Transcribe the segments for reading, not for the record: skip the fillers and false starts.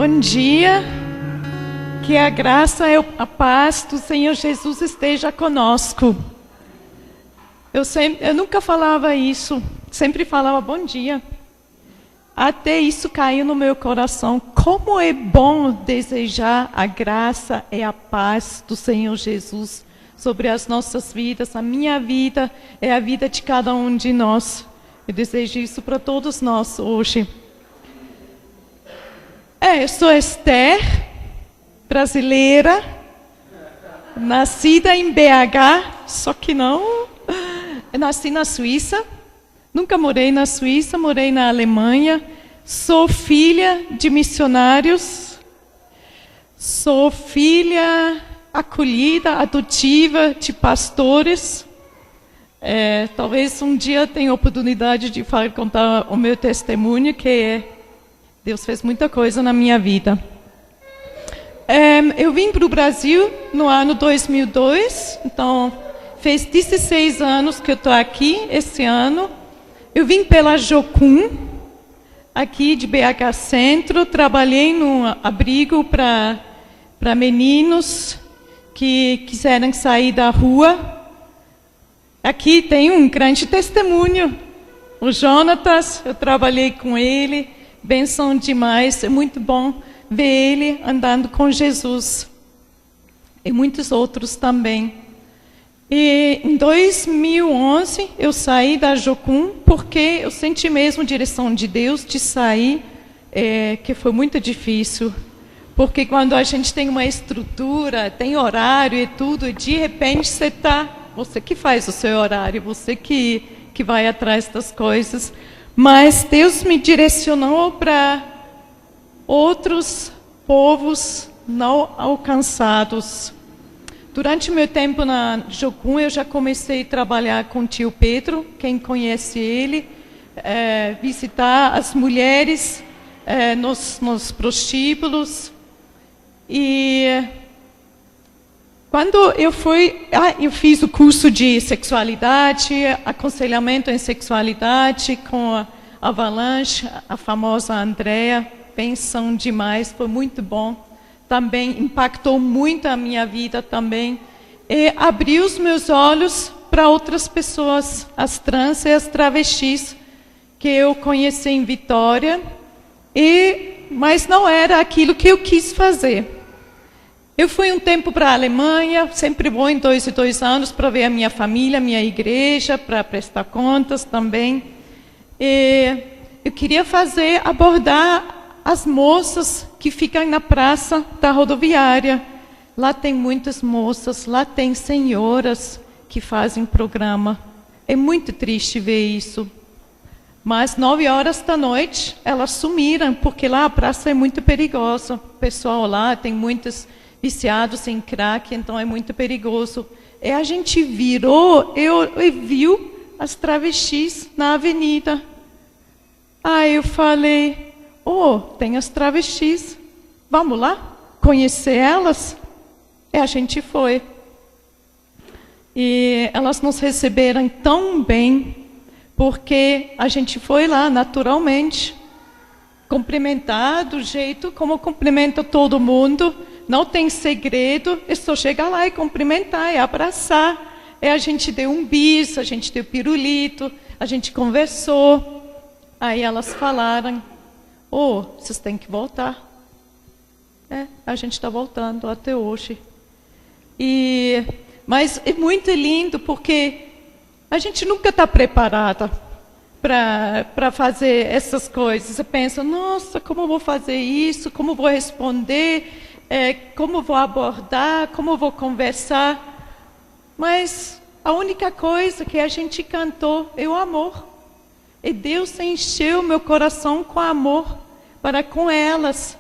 Bom dia, que a graça e a paz do Senhor Jesus esteja conosco. Eu nunca falava isso, sempre falava bom dia. Até isso caiu no meu coração. Como é bom desejar a graça e a paz do Senhor Jesus sobre as nossas vidas. A minha vida é a vida de cada um de nós. Eu desejo isso para todos nós hoje. Eu sou Esther, brasileira, nascida em BH, só que não. Eu nasci na Suíça, nunca morei na Suíça, morei na Alemanha. Sou filha de missionários, sou filha acolhida, adotiva de pastores. Talvez um dia tenha a oportunidade de contar o meu testemunho, que Deus fez muita coisa na minha vida. Eu vim para o Brasil no ano 2002, então fez 16 anos que eu estou aqui esse ano. Eu vim pela Jocum, aqui de BH Centro, trabalhei num abrigo para meninos que quiserem sair da rua. Aqui tem um grande testemunho. O Jonatas, eu trabalhei com ele, bênção demais, é muito bom ver ele andando com Jesus. E muitos outros também. E em 2011 eu saí da Jocum porque eu senti mesmo direção de Deus de sair, que foi muito difícil. Porque quando a gente tem uma estrutura, tem horário e tudo, e de repente você que faz o seu horário, você que vai atrás das coisas. Mas Deus me direcionou para outros povos não alcançados. Durante o meu tempo na Jocum, eu já comecei a trabalhar com o tio Pedro, quem conhece ele, visitar as mulheres nos prostíbulos. E quando eu fiz o curso de sexualidade, aconselhamento em sexualidade com a Avalanche, a famosa Andrea, bênção demais, foi muito bom. Também impactou muito a minha vida também. E abriu os meus olhos para outras pessoas, as trans e as travestis, que eu conheci em Vitória, mas não era aquilo que eu quis fazer. Eu fui um tempo para a Alemanha, sempre vou em 2 em 2 anos para ver a minha família, a minha igreja, para prestar contas também. E eu queria abordar as moças que ficam na praça da rodoviária. Lá tem muitas moças, lá tem senhoras que fazem programa. É muito triste ver isso. Mas 9h da noite, elas sumiram, porque lá a praça é muito perigosa. O pessoal lá tem muitos viciados em crack, então é muito perigoso. E a gente virou, eu viu as travestis na avenida. Aí eu falei, tem as travestis, vamos lá conhecer elas? E a gente foi. E elas nos receberam tão bem, porque a gente foi lá naturalmente, cumprimentar do jeito como cumprimenta todo mundo, não tem segredo, é só chegar lá e cumprimentar, e abraçar. E a gente deu um bis, a gente deu pirulito, a gente conversou. Aí elas falaram, vocês têm que voltar. A gente está voltando até hoje. Mas é muito lindo porque a gente nunca está preparada para fazer essas coisas. Você pensa, nossa, como eu vou fazer isso? Como eu vou responder? Como eu vou abordar? Como eu vou conversar? Mas a única coisa que a gente cantou é o amor. E Deus encheu meu coração com amor para com elas.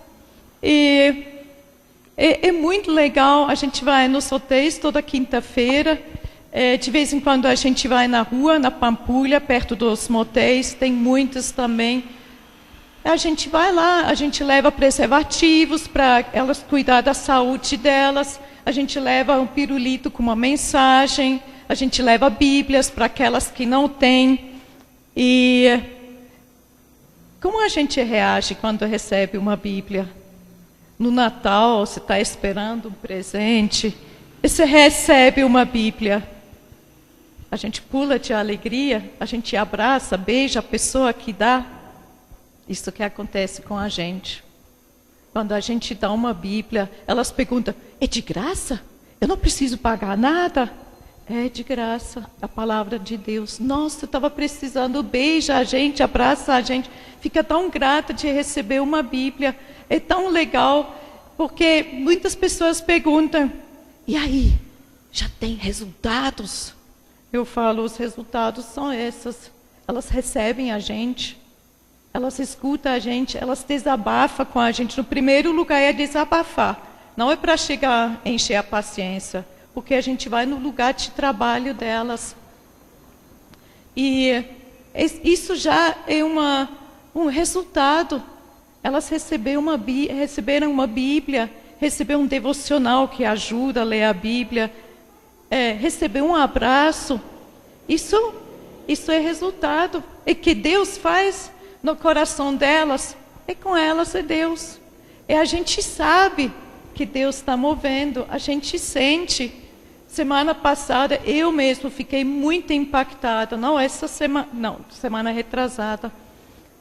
E é muito legal, a gente vai nos hotéis toda quinta-feira. De vez em quando a gente vai na rua, na Pampulha, perto dos motéis, tem muitos também. A gente vai lá, a gente leva preservativos para elas cuidar da saúde delas. A gente leva um pirulito com uma mensagem. A gente leva bíblias para aquelas que não têm. E como a gente reage quando recebe uma Bíblia? no Natal, você está esperando um presente, e você recebe uma Bíblia. A gente pula de alegria, a gente abraça, beija a pessoa que dá. Isso que acontece com a gente. Quando a gente dá uma Bíblia, elas perguntam, é de graça? Eu não preciso pagar nada? É de graça, a palavra de Deus. Nossa, eu estava precisando, beija a gente, abraça a gente. Fica tão grata de receber uma Bíblia. É tão legal, porque muitas pessoas perguntam, e aí, já tem resultados? Eu falo, os resultados são esses. Elas recebem a gente, elas escutam a gente, elas desabafam com a gente. No primeiro lugar é desabafar. Não é para chegar a encher a paciência, porque a gente vai no lugar de trabalho delas. E isso já é um resultado. Elas receberam uma Bíblia, receberam um devocional que ajuda a ler a Bíblia, receber um abraço. Isso é resultado. E que Deus faz no coração delas, é com elas, é Deus. E a gente sabe que Deus está movendo, a gente sente. Semana passada, eu mesmo fiquei muito impactada. Não essa semana, não, semana retrasada.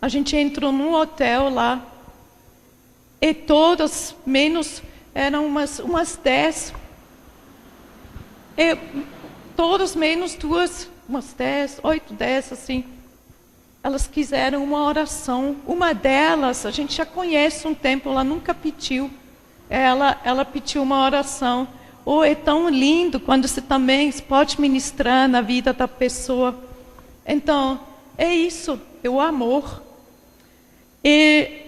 A gente entrou num hotel lá, e todas, menos, eram umas 10. Todas menos duas, umas 10, 8, 10, assim. Elas quiseram uma oração. Uma delas, a gente já conhece um tempo, ela nunca pediu. Ela pediu uma oração. É tão lindo quando você também pode ministrar na vida da pessoa. Então, é isso, é o amor. E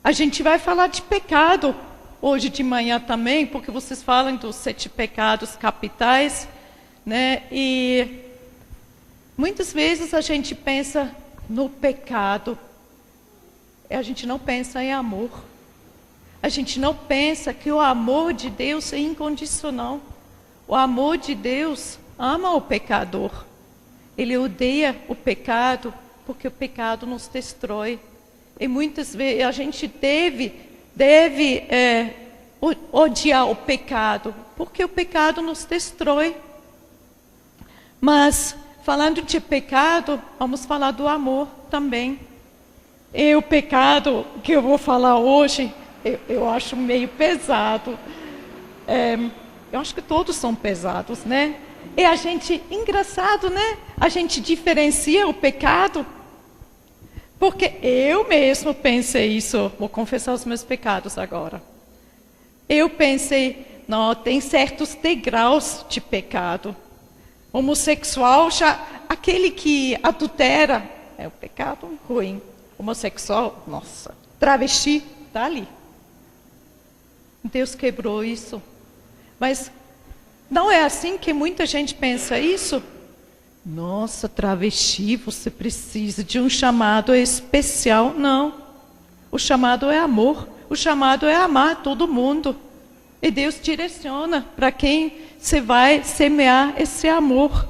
a gente vai falar de pecado hoje de manhã também, porque vocês falam dos 7 pecados capitais, né? E muitas vezes a gente pensa no pecado, e a gente não pensa em amor. A gente não pensa que o amor de Deus é incondicional. O amor de Deus ama o pecador. Ele odeia o pecado, porque o pecado nos destrói. E muitas vezes a gente deve odiar o pecado, porque o pecado nos destrói. Mas, falando de pecado, vamos falar do amor também. E o pecado que eu vou falar hoje, eu acho meio pesado. Eu acho que todos são pesados, né? E a gente, engraçado, né? A gente diferencia o pecado. Porque eu mesmo pensei isso, vou confessar os meus pecados agora. Eu pensei, não, tem certos degraus de pecado. Homossexual, aquele que adultera, é um pecado ruim. Homossexual, nossa, travesti, está ali. Deus quebrou isso. Mas não é assim que muita gente pensa isso? Nossa, travesti, você precisa de um chamado especial. Não. O chamado é amor. O chamado é amar todo mundo. E Deus direciona para quem você vai semear esse amor.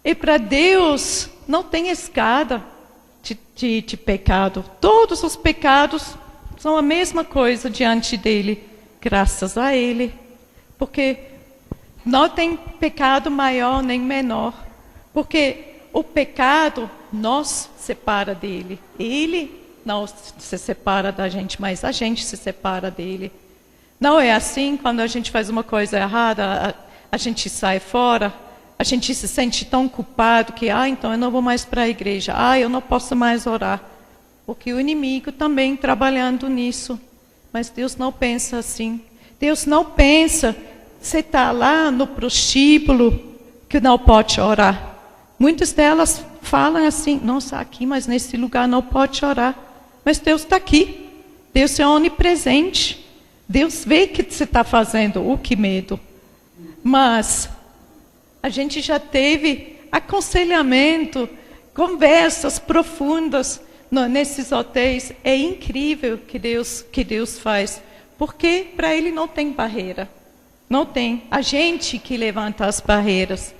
E para Deus não tem escada de pecado. Todos os pecados são a mesma coisa diante dele, graças a ele. Porque não tem pecado maior nem menor. Porque o pecado nos separa dele. Ele não se separa da gente, mas a gente se separa dele. Não é assim, quando a gente faz uma coisa errada, a gente sai fora, a gente se sente tão culpado que, então eu não vou mais para a igreja, eu não posso mais orar. Porque o inimigo também trabalhando nisso. Mas Deus não pensa assim. Deus não pensa, você está lá no prostíbulo, que não pode orar. Muitas delas falam assim, nossa, aqui, mas nesse lugar não pode orar. Mas Deus está aqui. Deus é onipresente. Deus vê que você está fazendo, que medo. Mas a gente já teve aconselhamento, conversas profundas nesses hotéis. É incrível que Deus faz. Porque para Ele não tem barreira. Não tem. A gente que levanta as barreiras.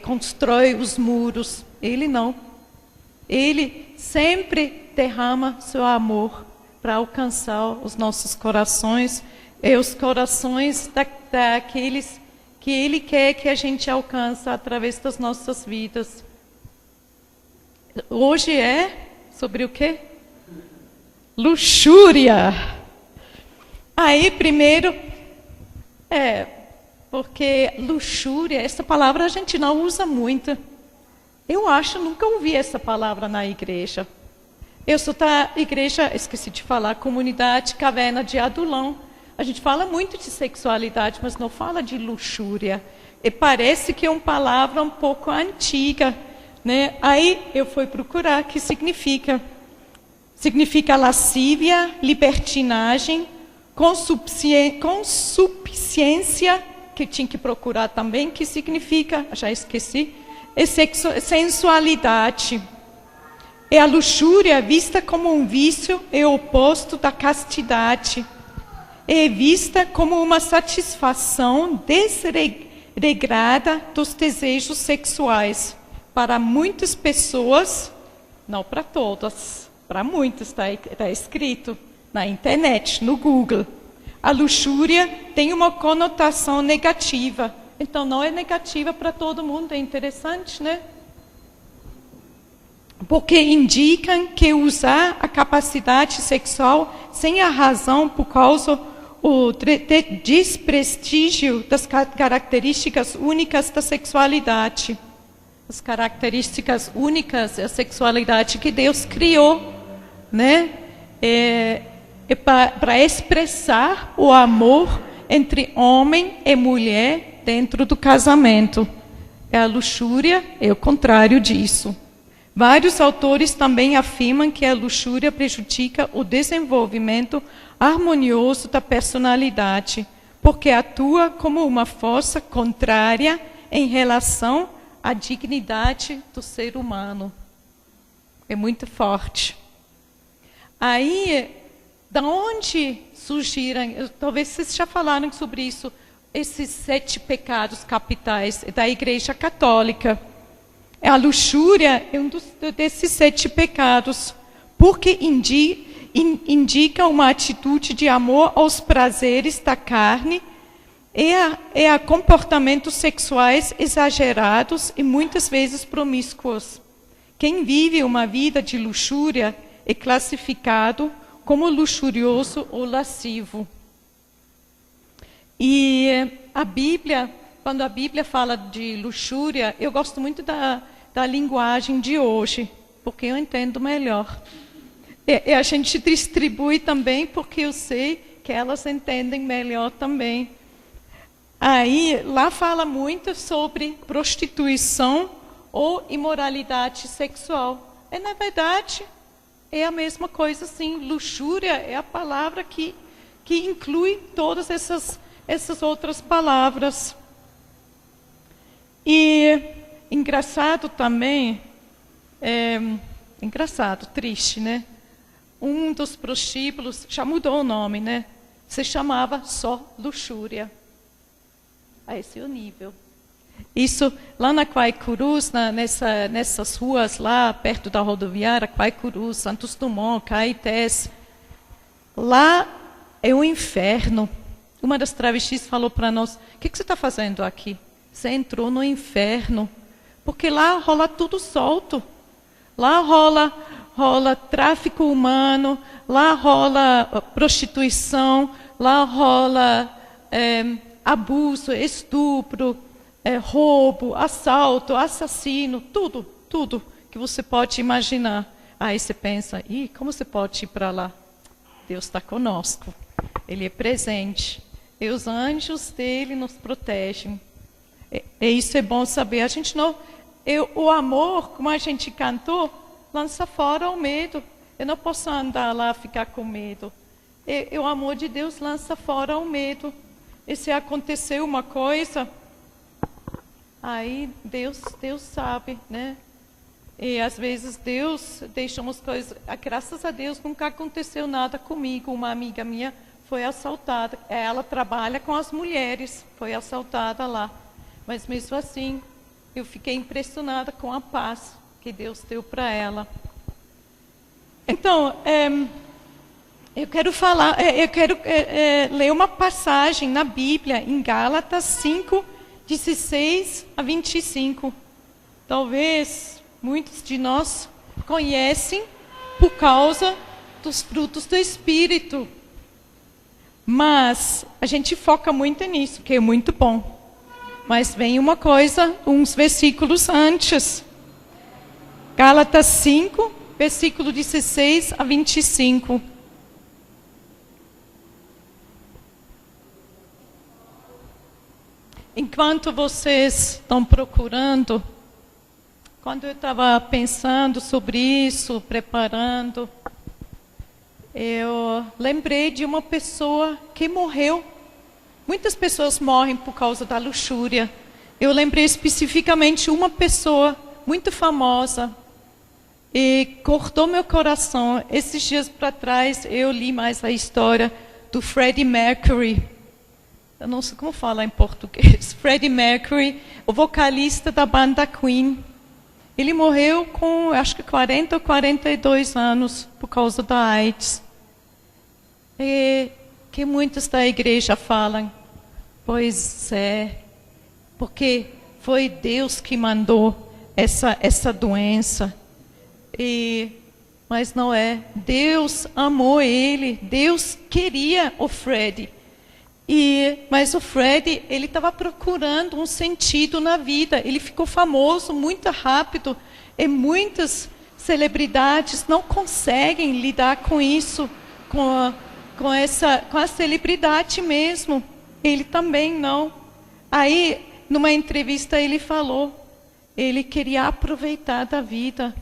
Constrói os muros. Ele não. Ele sempre derrama seu amor para alcançar os nossos corações e os corações daqueles que Ele quer que a gente alcance através das nossas vidas. Hoje é sobre o quê? Luxúria. Aí, primeiro, porque luxúria, essa palavra a gente não usa muito. Eu acho, nunca ouvi essa palavra na igreja. Eu sou da igreja, esqueci de falar, Comunidade Caverna de Adulão. A gente fala muito de sexualidade, mas não fala de luxúria. E parece que é uma palavra um pouco antiga, né? Aí eu fui procurar o que significa. Significa lascívia, libertinagem, consubstância, que tinha que procurar também, que significa, já esqueci, é sensualidade. E a luxúria, vista como um vício, é o oposto da castidade. É vista como uma satisfação desregrada dos desejos sexuais. Para muitas pessoas, não para todas, para muitas, está escrito na internet, no Google. A luxúria tem uma conotação negativa. Então, não é negativa para todo mundo, é interessante, né? Porque indicam que usar a capacidade sexual sem a razão por causa do desprestígio das características únicas da sexualidade. As características únicas da sexualidade que Deus criou, né? Para expressar o amor entre homem e mulher dentro do casamento. A luxúria é o contrário disso. Vários autores também afirmam que a luxúria prejudica o desenvolvimento harmonioso da personalidade, porque atua como uma força contrária em relação à dignidade do ser humano. É muito forte. Aí, da onde surgiram, talvez vocês já falaram sobre isso, esses 7 pecados capitais da Igreja Católica. A luxúria é um desses 7 pecados, porque indica uma atitude de amor aos prazeres da carne e a comportamentos sexuais exagerados e muitas vezes promíscuos. Quem vive uma vida de luxúria é classificado como luxurioso ou lascivo. E a Bíblia, quando a Bíblia fala de luxúria, eu gosto muito da linguagem de hoje, porque eu entendo melhor. E a gente distribui também, porque eu sei que elas entendem melhor também. Aí, lá fala muito sobre prostituição ou imoralidade sexual. E, na verdade, é a mesma coisa, sim. Luxúria é a palavra que inclui todas essas outras palavras. E engraçado também, triste, né? Um dos prostíbulos, já mudou o nome, né? Se chamava só luxúria. A esse é o nível. Isso, lá na Quaicurus, nessas ruas lá, perto da rodoviária, Quaicurus, Santos Dumont, Caetés, lá é um inferno. Uma das travestis falou para nós, o que você está fazendo aqui? Você entrou no inferno. Porque lá rola tudo solto. Lá rola tráfico humano, lá rola prostituição, lá rola abuso, estupro, roubo, assalto, assassino, tudo que você pode imaginar. Aí você pensa, como você pode ir para lá? Deus está conosco, Ele é presente. E os anjos dele nos protegem. E isso é bom saber. A gente não... o amor, como a gente cantou, lança fora o medo. Eu não posso andar lá e ficar com medo. O amor de Deus lança fora o medo. E se acontecer uma coisa, aí Deus sabe, né? E às vezes Deus deixa umas coisas... Graças a Deus nunca aconteceu nada comigo. Uma amiga minha foi assaltada. Ela trabalha com as mulheres, foi assaltada lá. Mas mesmo assim, eu fiquei impressionada com a paz que Deus deu para ela. Então, Eu quero falar, ler uma passagem na Bíblia, em Gálatas 5, 16 a 25. Talvez muitos de nós conhecem por causa dos frutos do Espírito. Mas a gente foca muito nisso, que é muito bom. Mas vem uma coisa, uns versículos antes. Gálatas 5, versículo 16 a 25. Enquanto vocês estão procurando, quando eu estava pensando sobre isso, preparando, eu lembrei de uma pessoa que morreu. Muitas pessoas morrem por causa da luxúria. Eu lembrei especificamente uma pessoa muito famosa e cortou meu coração. Esses dias para trás eu li mais a história do Freddie Mercury. Eu não sei como falar em português. Freddie Mercury, o vocalista da banda Queen. Ele morreu com, acho que 40 ou 42 anos por causa da AIDS. E que muitos da igreja falam, pois é, porque foi Deus que mandou essa doença. Mas não é. Deus amou ele, Deus queria o Freddie. Mas o Freddie, ele estava procurando um sentido na vida. Ele ficou famoso muito rápido. E muitas celebridades não conseguem lidar com isso, com a celebridade mesmo. Ele também não. Aí, numa entrevista, ele falou, ele queria aproveitar da vida.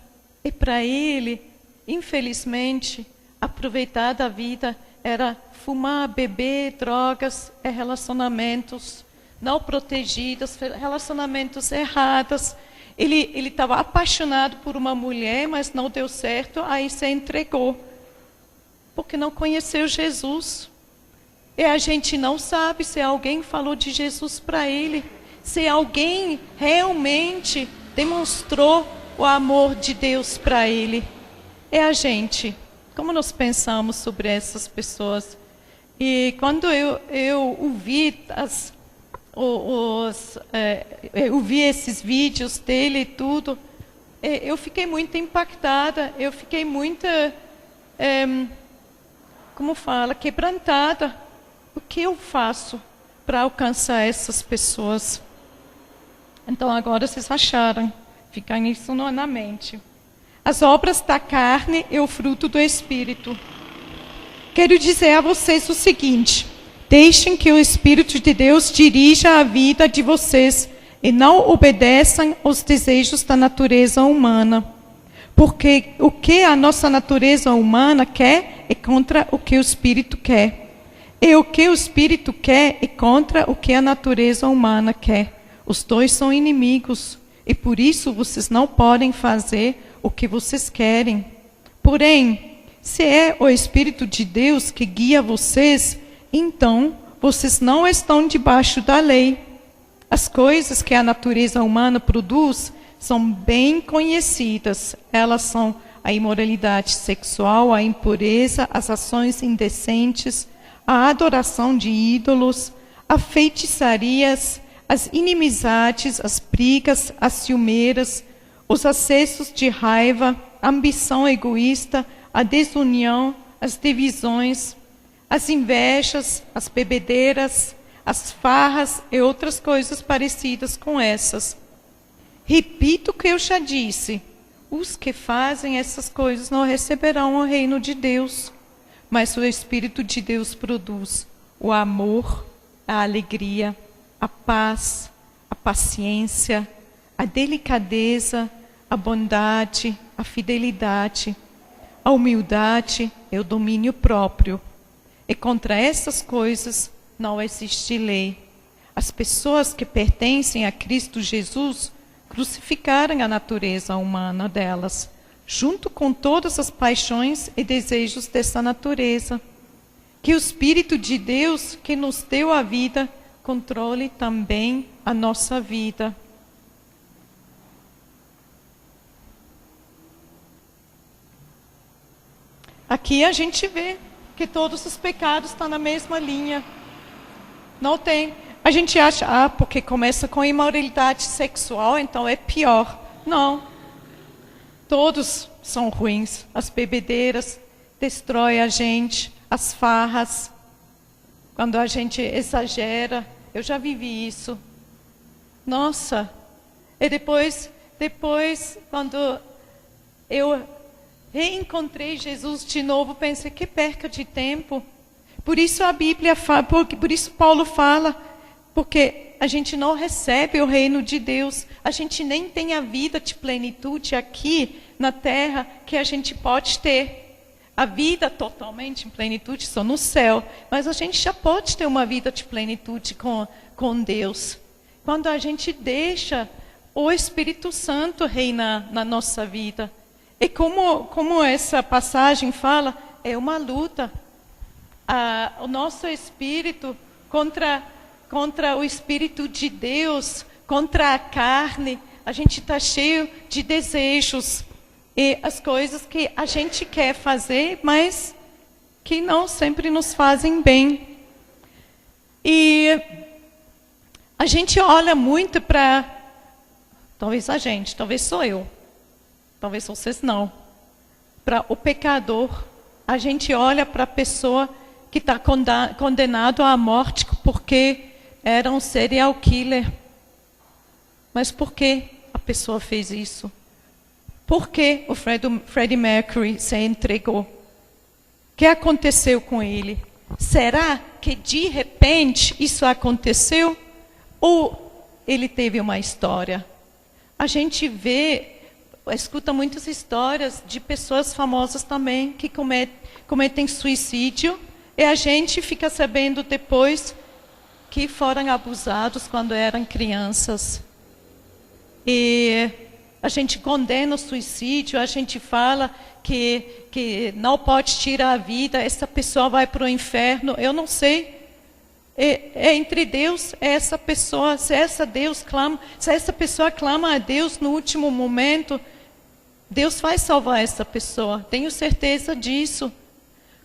E para ele, infelizmente, aproveitar da vida era fumar, beber, drogas, relacionamentos não protegidos, relacionamentos errados. Ele estava apaixonado por uma mulher, mas não deu certo, aí se entregou. Porque não conheceu Jesus. E a gente não sabe se alguém falou de Jesus para ele. Se alguém realmente demonstrou o amor de Deus para ele. É a gente. Como nós pensamos sobre essas pessoas? E quando eu ouvi esses vídeos dele e tudo, eu fiquei muito impactada. Eu fiquei muito, quebrantada. O que eu faço para alcançar essas pessoas? Então agora vocês acharam. Fica isso na mente. As obras da carne e o fruto do Espírito. Quero dizer a vocês o seguinte: deixem que o Espírito de Deus dirija a vida de vocês e não obedeçam aos desejos da natureza humana. Porque o que a nossa natureza humana quer é contra o que o Espírito quer. E o que o Espírito quer é contra o que a natureza humana quer. Os dois são inimigos. E por isso vocês não podem fazer o que vocês querem. Porém, se é o Espírito de Deus que guia vocês, então vocês não estão debaixo da lei. As coisas que a natureza humana produz são bem conhecidas. Elas são a imoralidade sexual, a impureza, as ações indecentes, a adoração de ídolos, a feitiçarias, as inimizades, as brigas, as ciumeiras, os acessos de raiva, a ambição egoísta, a desunião, as divisões, as invejas, as bebedeiras, as farras e outras coisas parecidas com essas. Repito o que eu já disse: os que fazem essas coisas não receberão o reino de Deus. Mas o Espírito de Deus produz o amor, a alegria, a paz, a paciência, a delicadeza, a bondade, a fidelidade, a humildade e o domínio próprio. E contra essas coisas não existe lei. As pessoas que pertencem a Cristo Jesus crucificaram a natureza humana delas, junto com todas as paixões e desejos dessa natureza. Que o Espírito de Deus, que nos deu a vida, controle também a nossa vida. Aqui a gente vê que porque todos os pecados estão na mesma linha. Não tem. A gente acha, porque começa com imoralidade sexual, então é pior. Não. Todos são ruins. As bebedeiras destroem a gente, as farras, quando a gente exagera. Eu já vivi isso. Nossa. E depois, quando eu reencontrei Jesus de novo, pensei, que perca de tempo. Por isso a Bíblia fala, por isso Paulo fala, porque a gente não recebe o reino de Deus, a gente nem tem a vida de plenitude aqui na terra que a gente pode ter. A vida totalmente em plenitude só no céu, mas a gente já pode ter uma vida de plenitude com Deus. Quando a gente deixa o Espírito Santo reinar na nossa vida. E como essa passagem fala, é uma luta. O nosso espírito contra o Espírito de Deus, contra a carne. A gente está cheio de desejos e as coisas que a gente quer fazer, mas que não sempre nos fazem bem. E a gente olha muito para... talvez sou eu, talvez vocês não. Para o pecador, a gente olha para a pessoa que está condenado à morte porque era um serial killer. Mas por que a pessoa fez isso? Por que o Freddie Mercury se entregou? O que aconteceu com ele? Será que de repente isso aconteceu? Ou ele teve uma história? A gente escuta muitas histórias de pessoas famosas também que cometem suicídio e a gente fica sabendo depois que foram abusados quando eram crianças. E a gente condena o suicídio, a gente fala que não pode tirar a vida, essa pessoa vai para o inferno. Eu não sei. É entre Deus, essa pessoa, se essa pessoa clama a Deus no último momento, Deus vai salvar essa pessoa, tenho certeza disso.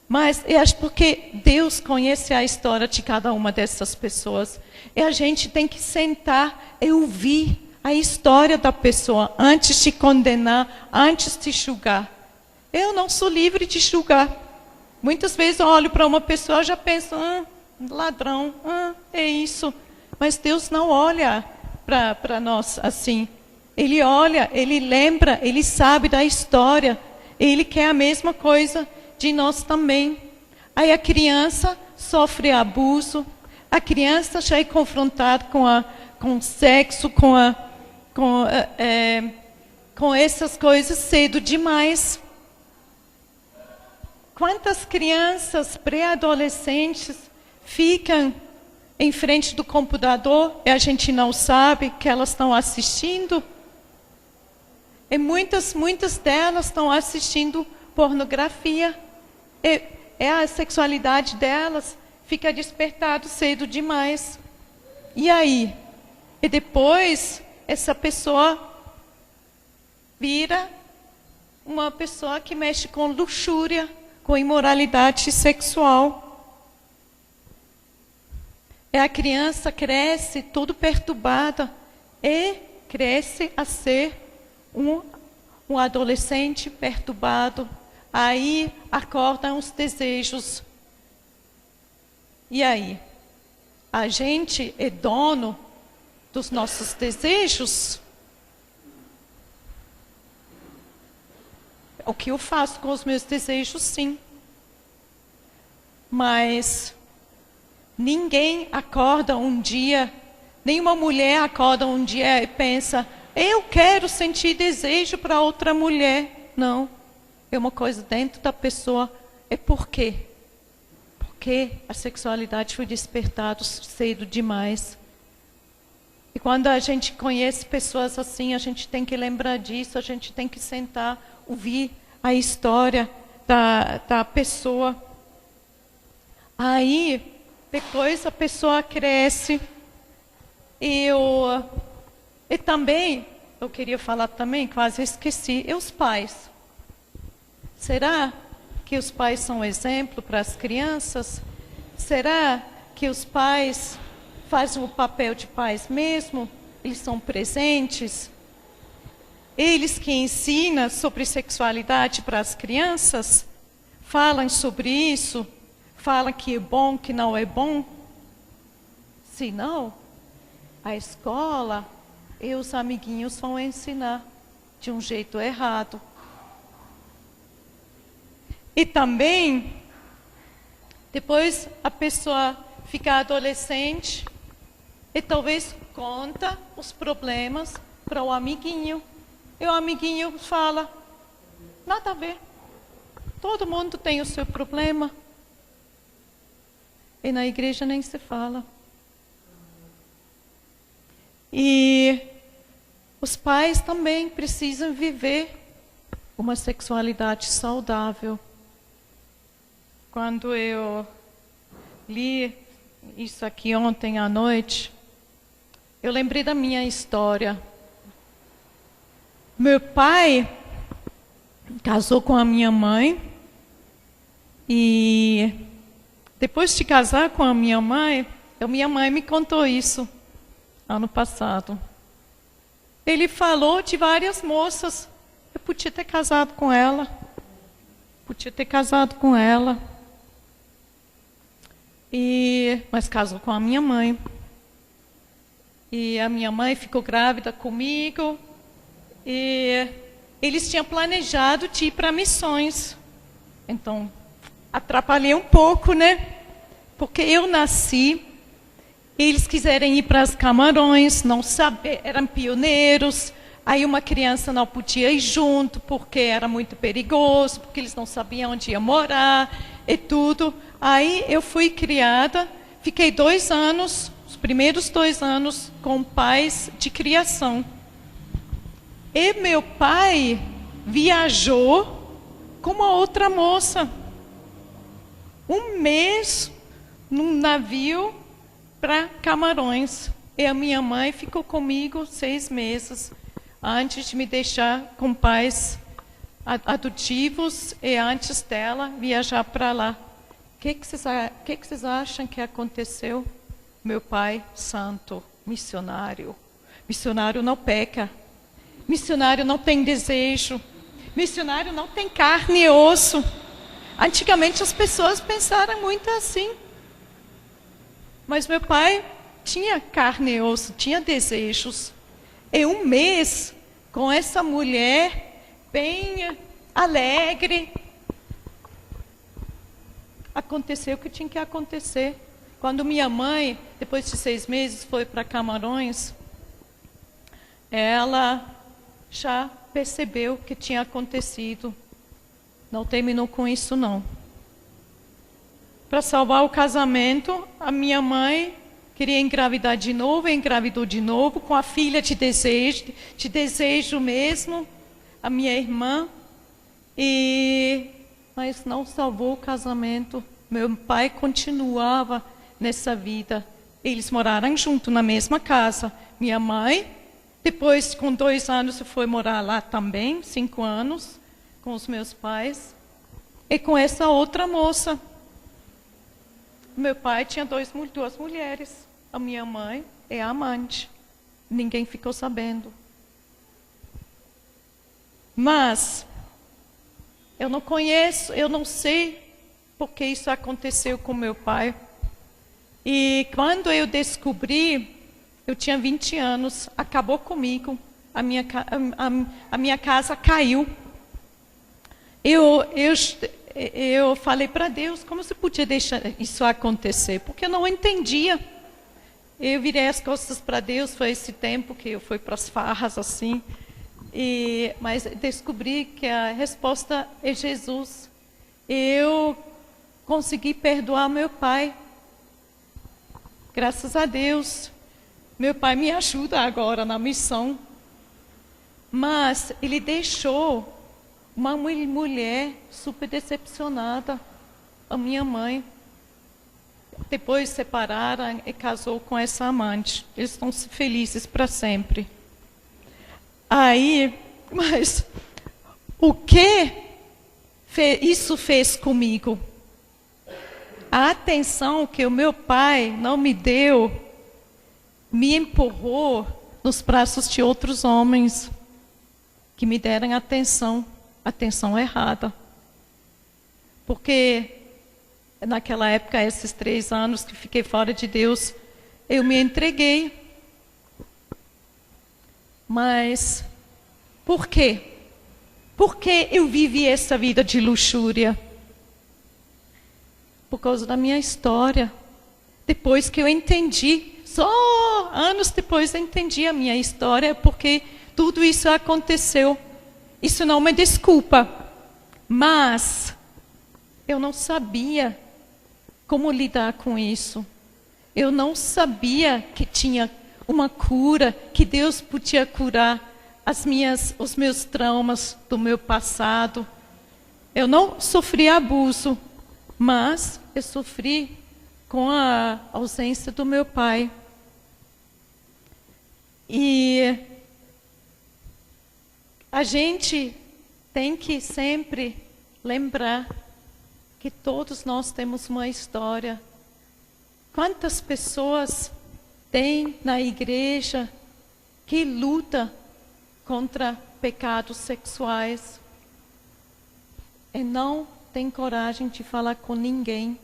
Mas eu acho porque Deus conhece a história de cada uma dessas pessoas. E a gente tem que sentar e ouvir a história da pessoa antes de condenar, antes de julgar. Eu não sou livre de julgar. Muitas vezes eu olho para uma pessoa e já penso, ladrão, é isso. Mas Deus não olha para nós assim. Ele olha, Ele lembra, Ele sabe da história. Ele quer a mesma coisa de nós também. Aí a criança sofre abuso. A criança já é confrontada com sexo, com essas coisas cedo demais. Quantas crianças pré-adolescentes ficam em frente do computador e a gente não sabe que elas estão assistindo? E muitas delas estão assistindo pornografia. E a sexualidade delas fica despertada cedo demais. E aí? E depois, essa pessoa vira uma pessoa que mexe com luxúria, com imoralidade sexual. E a criança cresce toda perturbada e cresce a ser um adolescente perturbado. Aí acordam os desejos. E aí? A gente é dono dos nossos desejos? O que eu faço com os meus desejos, sim. Mas ninguém acorda um dia, nenhuma mulher acorda um dia e pensa, eu quero sentir desejo para outra mulher. Não. É uma coisa dentro da pessoa. É por quê? Porque a sexualidade foi despertada cedo demais. E quando a gente conhece pessoas assim, a gente tem que lembrar disso, a gente tem que sentar, ouvir a história da pessoa. Aí, depois a pessoa cresce. E também, eu queria falar também, quase esqueci, e os pais? Será que os pais são exemplo para as crianças? Será que os pais fazem o papel de pais mesmo? Eles são presentes? Eles que ensinam sobre sexualidade para as crianças? Falam sobre isso? Falam que é bom, que não é bom? Se não, a escola e os amiguinhos vão ensinar de um jeito errado. E também, depois a pessoa fica adolescente e talvez conta os problemas para o amiguinho. E o amiguinho fala, nada a ver. Todo mundo tem o seu problema. E na igreja nem se fala. E os pais também precisam viver uma sexualidade saudável. Quando eu li isso aqui ontem à noite, eu lembrei da minha história. Meu pai casou com a minha mãe e depois de casar com a minha mãe me contou isso ano passado. Ele falou de várias moças. Eu podia ter casado com ela. Mas casou com a minha mãe. E a minha mãe ficou grávida comigo. E eles tinham planejado de ir para missões. Então, atrapalhei um pouco, né? Porque eu nasci, eles quiseram ir para as Camarões, não saber, eram pioneiros. Aí uma criança não podia ir junto, porque era muito perigoso, porque eles não sabiam onde ia morar e tudo. Aí eu fui criada, fiquei 2 anos, os primeiros 2 anos, com pais de criação. E meu pai viajou com uma outra moça. 1 mês num navio para Camarões. E a minha mãe ficou comigo 6 meses, antes de me deixar com pais adotivos e antes dela viajar para lá. O que vocês acham que aconteceu? Meu pai, santo, missionário. Missionário não peca. Missionário não tem desejo. Missionário não tem carne e osso. Antigamente as pessoas pensaram muito assim. Mas meu pai tinha carne e osso, tinha desejos. E 1 mês com essa mulher bem alegre, aconteceu o que tinha que acontecer. Quando minha mãe, depois de 6 meses, foi para Camarões, ela já percebeu o que tinha acontecido. Não terminou com isso, não. Para salvar o casamento, a minha mãe queria engravidar de novo, engravidou de novo, com a filha de desejo mesmo, a minha irmã, mas não salvou o casamento. Meu pai continuava nessa vida. Eles moraram juntos na mesma casa. Minha mãe, depois com 2 anos, foi morar lá também, 5 anos, com os meus pais, e com essa outra moça. Meu pai tinha 2 mulheres, a minha mãe e a amante. Ninguém ficou sabendo. Mas eu não conheço, eu não sei porque isso aconteceu com meu pai. E quando eu descobri, eu tinha 20 anos, acabou comigo, a minha casa caiu. Eu falei para Deus, como você podia deixar isso acontecer? Porque eu não entendia. Eu virei as costas para Deus, foi esse tempo que eu fui para as farras assim. Mas descobri que a resposta é Jesus. Eu consegui perdoar meu pai. Graças a Deus. Meu pai me ajuda agora na missão. Mas ele deixou uma mulher super decepcionada, a minha mãe. Depois separaram e casou com essa amante. Eles estão felizes para sempre. Aí, mas o que isso fez comigo? A atenção que o meu pai não me deu, me empurrou nos braços de outros homens que me deram atenção errada. Porque naquela época, esses 3 anos que fiquei fora de Deus, eu me entreguei. Mas por quê? Por que eu vivi essa vida de luxúria? Por causa da minha história. Depois que eu entendi, só anos depois eu entendi a minha história, porque tudo isso aconteceu. Isso não me desculpa, mas eu não sabia como lidar com isso. Eu não sabia que tinha uma cura, que Deus podia curar os meus traumas do meu passado. Eu não sofri abuso, mas eu sofri com a ausência do meu pai. E a gente tem que sempre lembrar que todos nós temos uma história. Quantas pessoas tem na igreja que luta contra pecados sexuais e não tem coragem de falar com ninguém?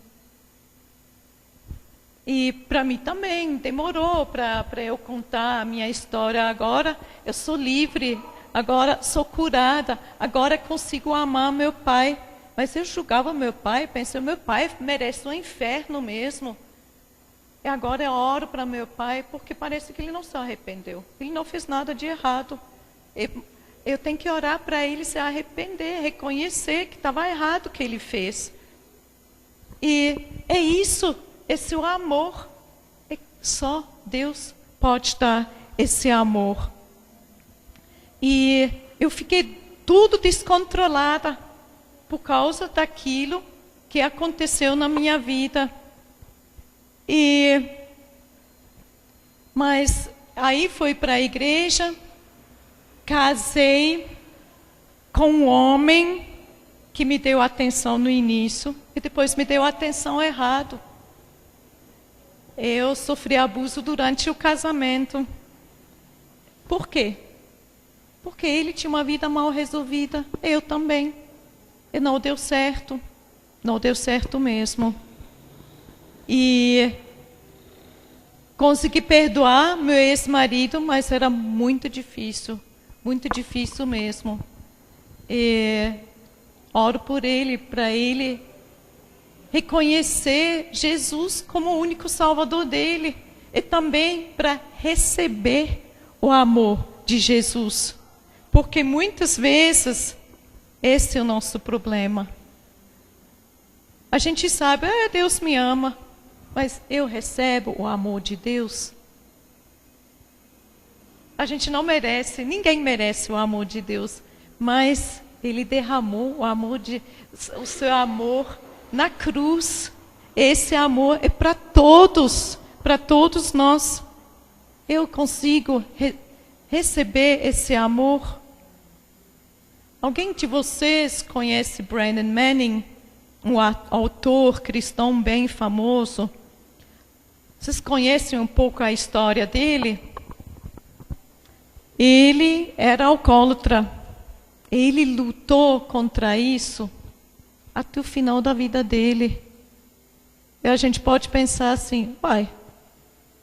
E para mim também demorou para eu contar a minha história. Agora eu sou livre, agora sou curada, agora consigo amar meu pai. Mas eu julgava meu pai, pensei, meu pai merece um inferno mesmo. E agora eu oro para meu pai, porque parece que ele não se arrependeu. Ele não fez nada de errado. Eu tenho que orar para ele se arrepender, reconhecer que estava errado o que ele fez. E é isso, esse é o amor. Só Deus pode dar esse amor. E eu fiquei tudo descontrolada por causa daquilo que aconteceu na minha vida. Mas aí fui para a igreja, casei com um homem que me deu atenção no início e depois me deu atenção errado. Eu sofri abuso durante o casamento. Por quê? Porque ele tinha uma vida mal resolvida, eu também. E não deu certo mesmo. E consegui perdoar meu ex-marido, mas era muito difícil mesmo. E oro por ele, para ele reconhecer Jesus como o único salvador dele. E também para receber o amor de Jesus. Porque muitas vezes esse é o nosso problema. A gente sabe, Deus me ama. Mas eu recebo o amor de Deus? A gente não merece, ninguém merece o amor de Deus. Mas Ele derramou o seu amor na cruz. Esse amor é para todos nós. Eu consigo receber esse amor? Alguém de vocês conhece Brennan Manning? Um autor cristão bem famoso. Vocês conhecem um pouco a história dele? Ele era alcoólatra. Ele lutou contra isso até o final da vida dele. E a gente pode pensar assim,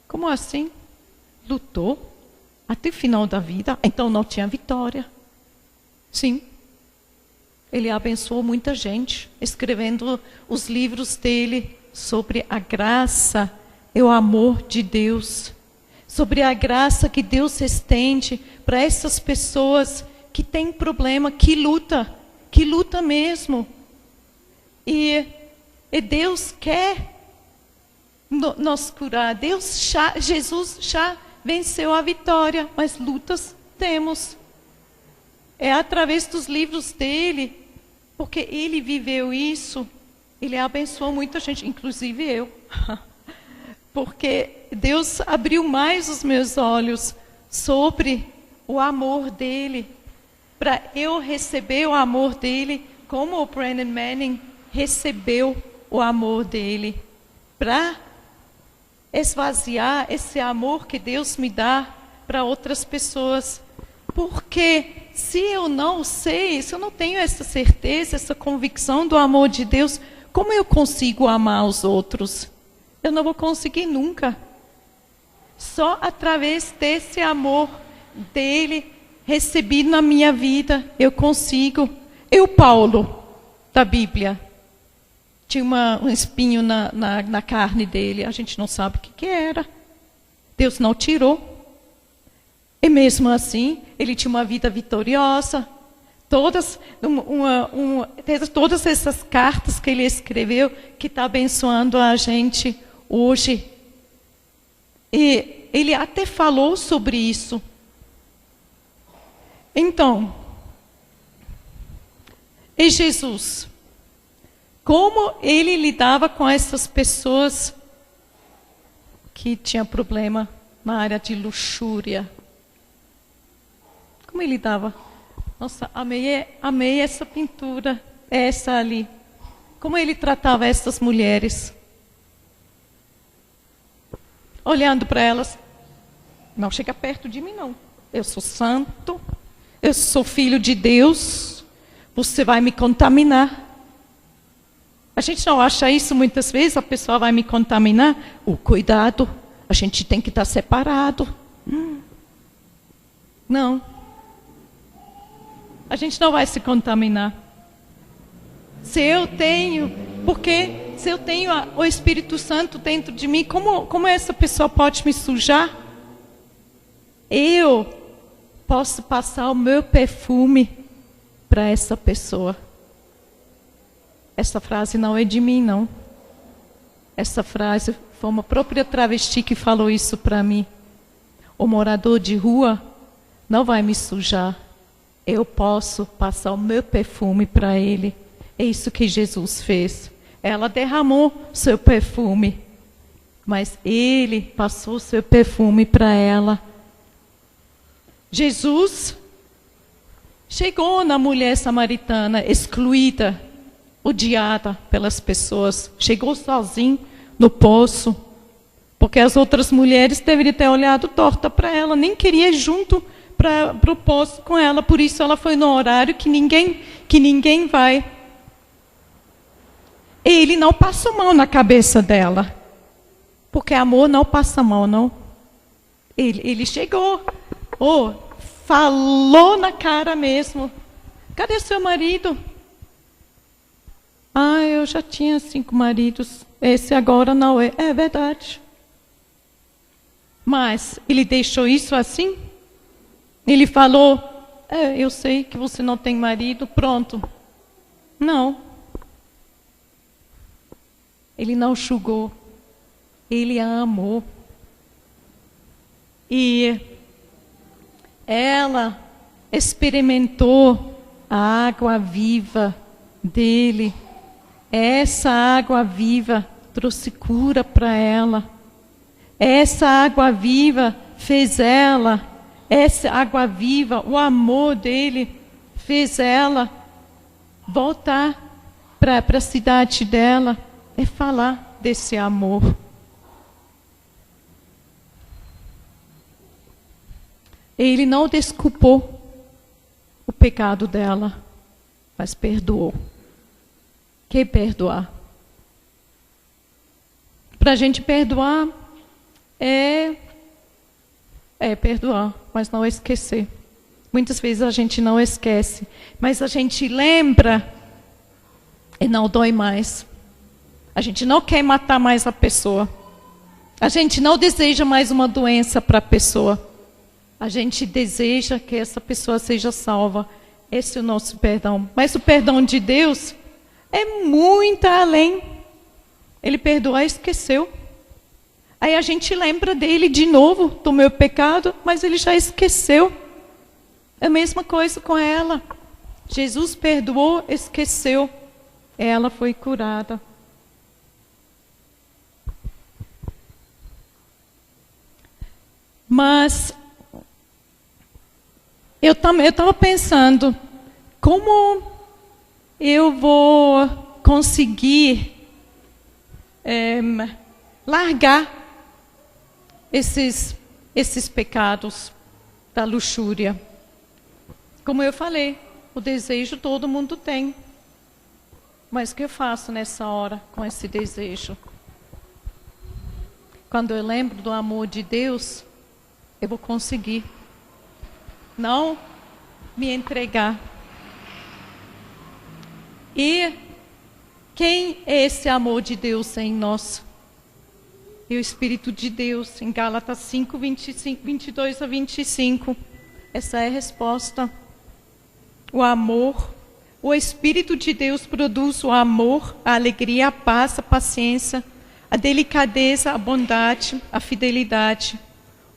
como assim? Lutou até o final da vida? Então não tinha vitória. Sim. Ele abençoou muita gente, escrevendo os livros dele sobre a graça e o amor de Deus. Sobre a graça que Deus estende para essas pessoas que têm problema, que luta mesmo. E Deus quer nos curar. Jesus já venceu a vitória, mas lutas temos. É através dos livros dele, porque ele viveu isso, ele abençoou muita gente, inclusive eu. Porque Deus abriu mais os meus olhos sobre o amor dele, para eu receber o amor dele como o Brennan Manning recebeu o amor dele para esvaziar esse amor que Deus me dá para outras pessoas. Porque se eu não sei, se eu não tenho essa certeza, essa convicção do amor de Deus, como eu consigo amar os outros? Eu não vou conseguir nunca. Só através desse amor dele recebido na minha vida, eu consigo. Eu, Paulo, da Bíblia, tinha um espinho na carne dele, a gente não sabe o que era. Deus não tirou. E mesmo assim, ele tinha uma vida vitoriosa. Todas essas cartas que ele escreveu, que está abençoando a gente hoje. E ele até falou sobre isso. Então, e Jesus? Como ele lidava com essas pessoas que tinham problema na área de luxúria? Como ele lidava? Nossa, amei essa pintura, essa ali. Como ele tratava essas mulheres? Olhando para elas, não chega perto de mim não. Eu sou santo, eu sou filho de Deus, você vai me contaminar. A gente não acha isso muitas vezes, a pessoa vai me contaminar. Cuidado, a gente tem que estar separado. Não. A gente não vai se contaminar. Porque se eu tenho o Espírito Santo dentro de mim, como essa pessoa pode me sujar? Eu posso passar o meu perfume para essa pessoa. Essa frase não é de mim, não. Essa frase foi uma própria travesti que falou isso para mim. O morador de rua não vai me sujar. Eu posso passar o meu perfume para ele. É isso que Jesus fez. Ela derramou seu perfume, mas ele passou seu perfume para ela. Jesus chegou na mulher samaritana, excluída, odiada pelas pessoas. Chegou sozinho no poço, porque as outras mulheres deveriam ter olhado torta para ela, nem queria ir junto para o poço com ela. Por isso ela foi no horário que ninguém vai. Ele não passou mão na cabeça dela, porque amor não passa mão, não. Ele chegou, falou na cara mesmo. Cadê seu marido? Eu já tinha 5 maridos, esse agora não é. É verdade. Mas ele deixou isso assim? Ele falou, eu sei que você não tem marido, pronto. Não. Ele não julgou. Ele a amou. E ela experimentou a água viva dele. Essa água viva trouxe cura para ela. Essa água viva fez ela, essa água viva, o amor dele, fez ela voltar para a cidade dela e falar desse amor. Ele não desculpou o pecado dela, mas perdoou. Que perdoar? Para a gente perdoar é perdoar, mas não esquecer. Muitas vezes a gente não esquece, mas a gente lembra e não dói mais. A gente não quer matar mais a pessoa. A gente não deseja mais uma doença para a pessoa. A gente deseja que essa pessoa seja salva. Esse é o nosso perdão. Mas o perdão de Deus é muito além. Ele perdoou e esqueceu. Aí a gente lembra dele de novo, do meu pecado, mas ele já esqueceu. É a mesma coisa com ela. Jesus perdoou, esqueceu. Ela foi curada. Mas eu estava pensando, como eu vou conseguir largar esses pecados da luxúria. Como eu falei, o desejo todo mundo tem. Mas o que eu faço nessa hora com esse desejo? Quando eu lembro do amor de Deus, eu vou conseguir não me entregar. E quem é esse amor de Deus em nós? É o Espírito de Deus, em Gálatas 5, 22 a 25. Essa é a resposta. O amor, o Espírito de Deus produz o amor, a alegria, a paz, a paciência, a delicadeza, a bondade, a fidelidade,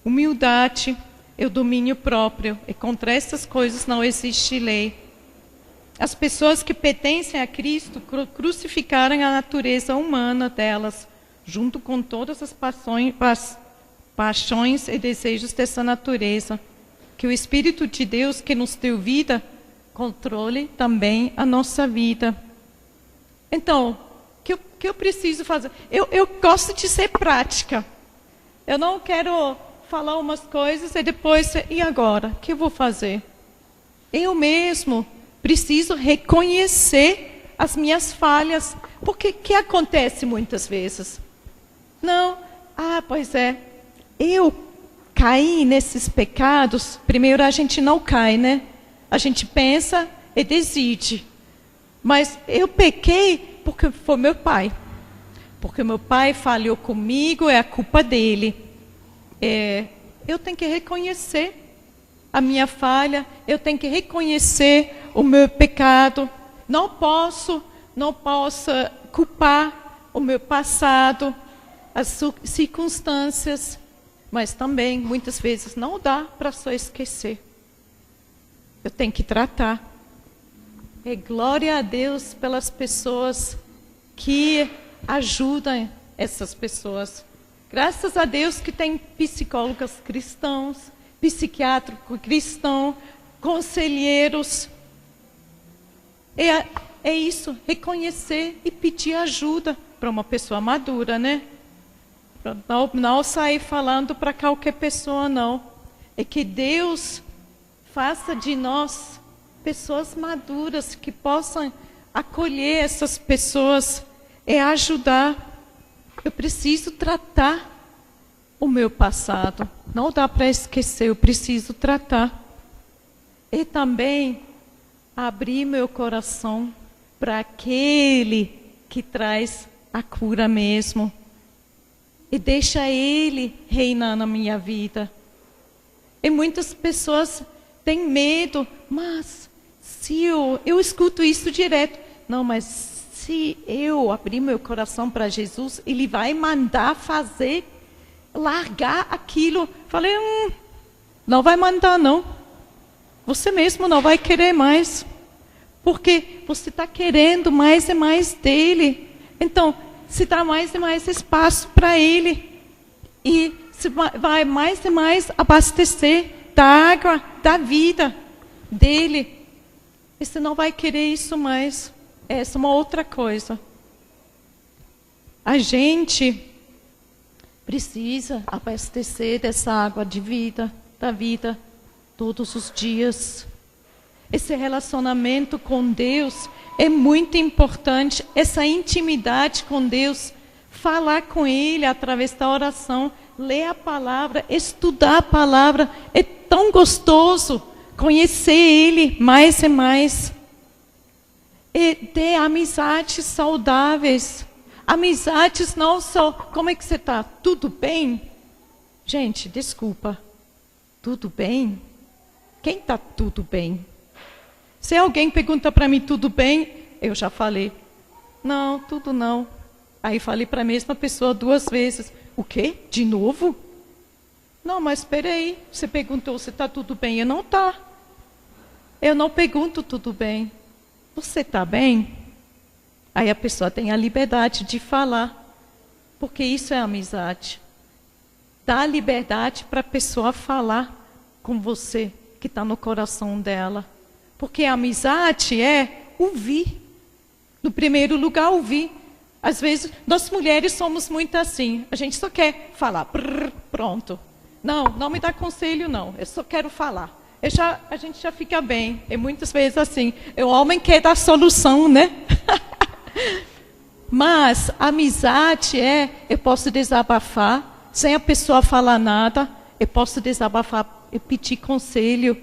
humildade e o domínio próprio. E contra essas coisas não existe lei. As pessoas que pertencem a Cristo crucificaram a natureza humana delas, junto com todas as paixões e desejos dessa natureza. Que o Espírito de Deus, que nos deu vida, controle também a nossa vida. Então, o que eu preciso fazer? Eu gosto de ser prática. Eu não quero falar umas coisas e depois, e agora? O que eu vou fazer? Eu mesmo preciso reconhecer as minhas falhas. Porque o que acontece muitas vezes? Não, pois é, eu caí nesses pecados. Primeiro a gente não cai, né? A gente pensa e decide. Mas eu pequei porque foi meu pai. Porque meu pai falhou comigo, é a culpa dele. Eu tenho que reconhecer a minha falha, eu tenho que reconhecer o meu pecado. Não posso culpar o meu passado, as circunstâncias, mas também, muitas vezes, não dá para só esquecer. Eu tenho que tratar. E glória a Deus pelas pessoas que ajudam essas pessoas. Graças a Deus que tem psicólogos cristãos, psiquiatras cristãos, conselheiros. É isso, reconhecer e pedir ajuda para uma pessoa madura, né? Não sair falando para qualquer pessoa, não. É que Deus faça de nós pessoas maduras que possam acolher essas pessoas e ajudar. Eu preciso tratar o meu passado. Não dá para esquecer, eu preciso tratar. E também abrir meu coração para aquele que traz a cura mesmo. E deixa Ele reinar na minha vida. E muitas pessoas têm medo, mas se eu escuto isso direto. Não, mas se eu abrir meu coração para Jesus, Ele vai mandar fazer, largar aquilo. Falei, não vai mandar não. Você mesmo não vai querer mais. Porque você está querendo mais e mais dEle. Então, se dá mais e mais espaço para Ele. E se vai mais e mais abastecer da água, da vida dEle. E você não vai querer isso mais. Essa é uma outra coisa. A gente precisa abastecer dessa água de vida, da vida, todos os dias. Esse relacionamento com Deus é muito importante. Essa intimidade com Deus, falar com Ele através da oração, ler a palavra, estudar a palavra, é tão gostoso conhecer Ele mais e mais. E ter amizades saudáveis. Amizades não só, como é que você está? Tudo bem? Gente, desculpa. Tudo bem? Quem está tudo bem? Se alguém pergunta para mim, tudo bem? Eu já falei, não, tudo não. Aí falei para a mesma pessoa 2 vezes. O quê? De novo? Não, mas espera aí. Você perguntou se está tudo bem. Eu não está. Eu não pergunto tudo bem. Você está bem? Aí a pessoa tem a liberdade de falar. Porque isso é amizade. Dá liberdade para a pessoa falar com você, que está no coração dela. Porque a amizade é ouvir. No primeiro lugar, ouvir. Às vezes, nós mulheres somos muito assim. A gente só quer falar. Pronto. Não me dá conselho, não. Eu só quero falar. A gente já fica bem. E muitas vezes assim. O homem quer dar solução, né? Mas a amizade eu posso desabafar. Sem a pessoa falar nada. Eu posso desabafar e pedir conselho.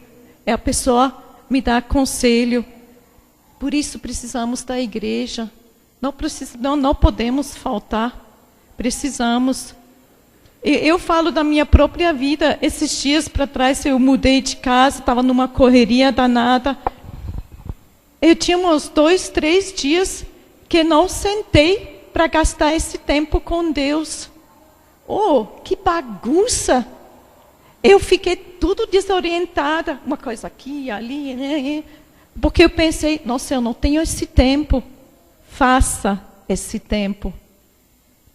A pessoa me dá conselho. Por isso precisamos da igreja. Não podemos faltar. Precisamos. Eu falo da minha própria vida. Esses dias para trás eu mudei de casa, estava numa correria danada. Eu tinha uns 2, 3 dias que não sentei para gastar esse tempo com Deus. Oh, que bagunça! Eu fiquei tudo desorientada. Uma coisa aqui, ali. Porque eu pensei, nossa, eu não tenho esse tempo. Faça esse tempo.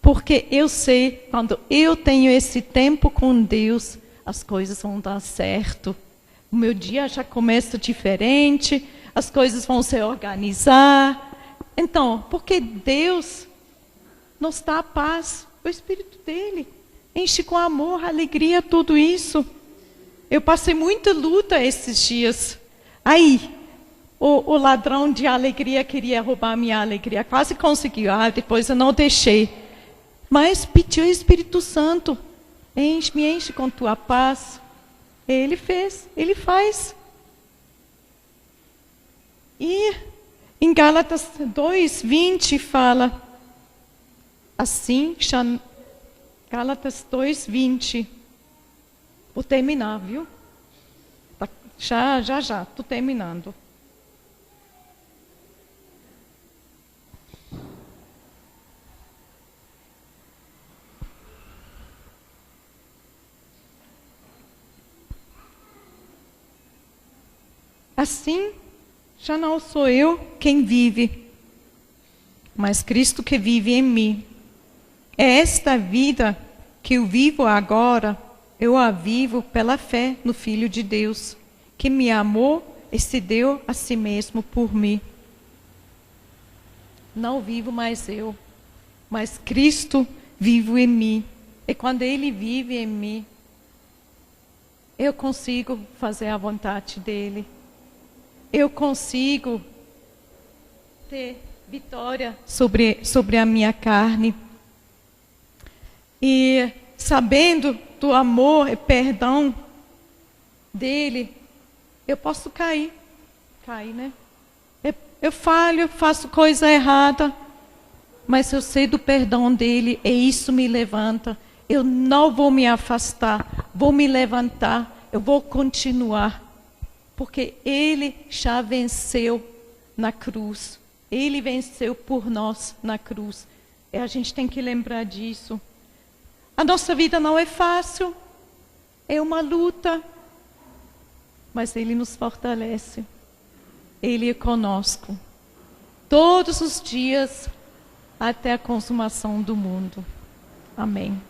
Porque eu sei, quando eu tenho esse tempo com Deus, as coisas vão dar certo. O meu dia já começa diferente, as coisas vão se organizar. Então, porque Deus nos dá a paz, o Espírito dele enche com amor, alegria, tudo isso. Eu passei muita luta esses dias. Aí, o ladrão de alegria queria roubar minha alegria. Quase conseguiu. Depois eu não deixei. Mas pediu o Espírito Santo. Me enche com tua paz. Ele fez, ele faz. E em Gálatas 2:20 fala assim, Gálatas 2:20. Vou terminar, viu? Já, estou terminando. Assim, já não sou eu quem vive, mas Cristo que vive em mim. É esta vida que eu vivo agora, eu a vivo pela fé no Filho de Deus, que me amou e se deu a si mesmo por mim. Não vivo mais eu, mas Cristo vive em mim. E quando Ele vive em mim, eu consigo fazer a vontade dEle. Eu consigo ter vitória sobre a minha carne. E sabendo do amor e perdão dele, eu posso cair, né? Eu falho, faço coisa errada, mas eu sei do perdão dele e isso me levanta. Eu não vou me afastar, vou me levantar, eu vou continuar. Porque Ele já venceu na cruz. Ele venceu por nós na cruz. E a gente tem que lembrar disso. A nossa vida não é fácil. É uma luta. Mas Ele nos fortalece. Ele é conosco. Todos os dias, até a consumação do mundo. Amém.